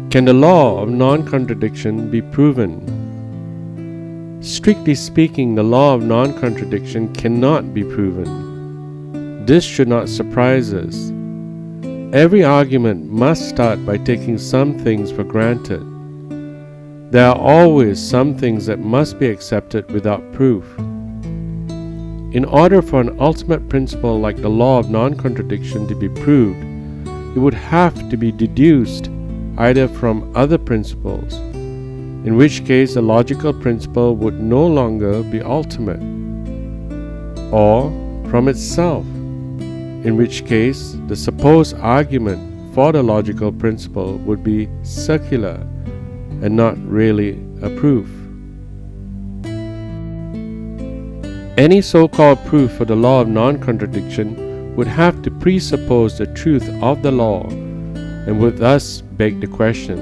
Can the law of non-contradiction be proven? Strictly speaking, the law of non-contradiction cannot be proven. This should not surprise us. Every argument must start by taking some things for granted. There are always some things that must be accepted without proof. In order for an ultimate principle like the law of non-contradiction to be proved, it would have to be deduced either from other principles, in which case the logical principle would no longer be ultimate, or from itself, in which case the supposed argument for the logical principle would be circular and not really a proof. Any so-called proof for the law of non-contradiction would have to presuppose the truth of the law and would thus beg the question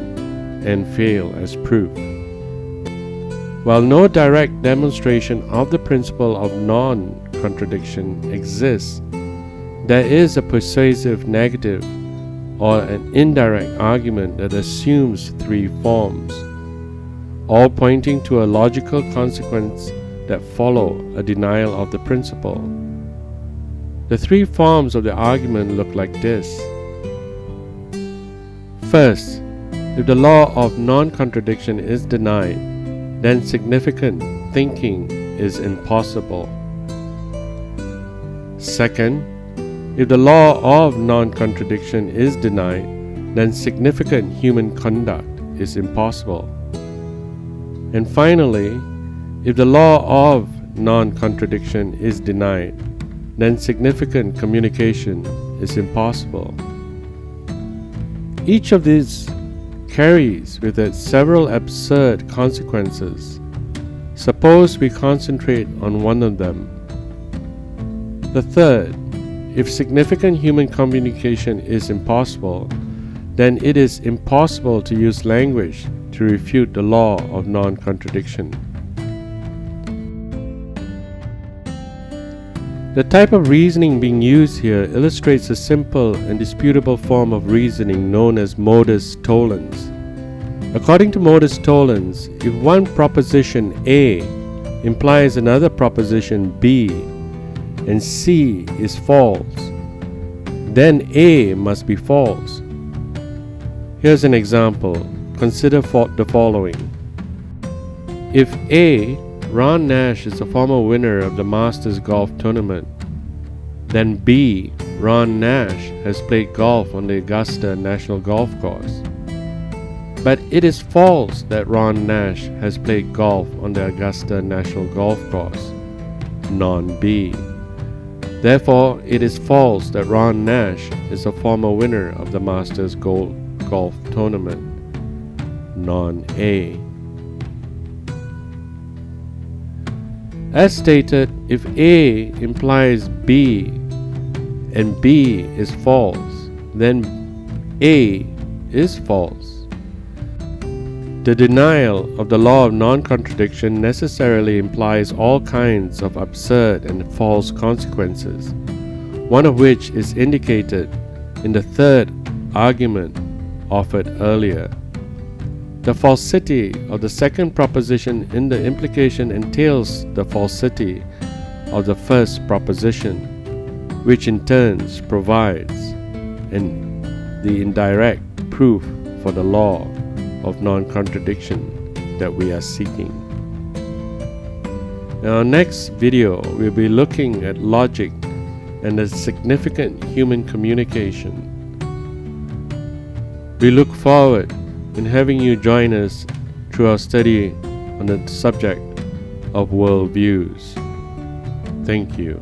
and fail as proof. While no direct demonstration of the principle of non-contradiction exists, there is a persuasive negative or an indirect argument that assumes three forms, all pointing to a logical consequence that follow a denial of the principle. The three forms of the argument look like this. First, if the law of non-contradiction is denied, then significant thinking is impossible. Second, if the law of non-contradiction is denied, then significant human conduct is impossible. And finally, if the law of non-contradiction is denied, then significant communication is impossible. Each of these carries with it several absurd consequences. Suppose we concentrate on one of them. The third, if significant human communication is impossible, then it is impossible to use language to refute the law of non-contradiction. The type of reasoning being used here illustrates a simple and disputable form of reasoning known as modus tollens. According to modus tollens, if one proposition A implies another proposition B and C is false, then A must be false. Here's an example. Consider the following. If A, Ron Nash is a former winner of the Masters Golf Tournament, then B, Ron Nash has played golf on the Augusta National Golf Course. But it is false that Ron Nash has played golf on the Augusta National Golf Course, non-B. Therefore, it is false that Ron Nash is a former winner of the Masters Golf Tournament, non-A. As stated, if A implies B and B is false, then A is false. The denial of the law of non-contradiction necessarily implies all kinds of absurd and false consequences, one of which is indicated in the third argument offered earlier. The falsity of the second proposition in the implication entails the falsity of the first proposition, which in turn provides the indirect proof for the law of non-contradiction that we are seeking. In our next video, we'll be looking at logic and the significant human communication. We look forward in having you join us through our study on the subject of worldviews. Thank you.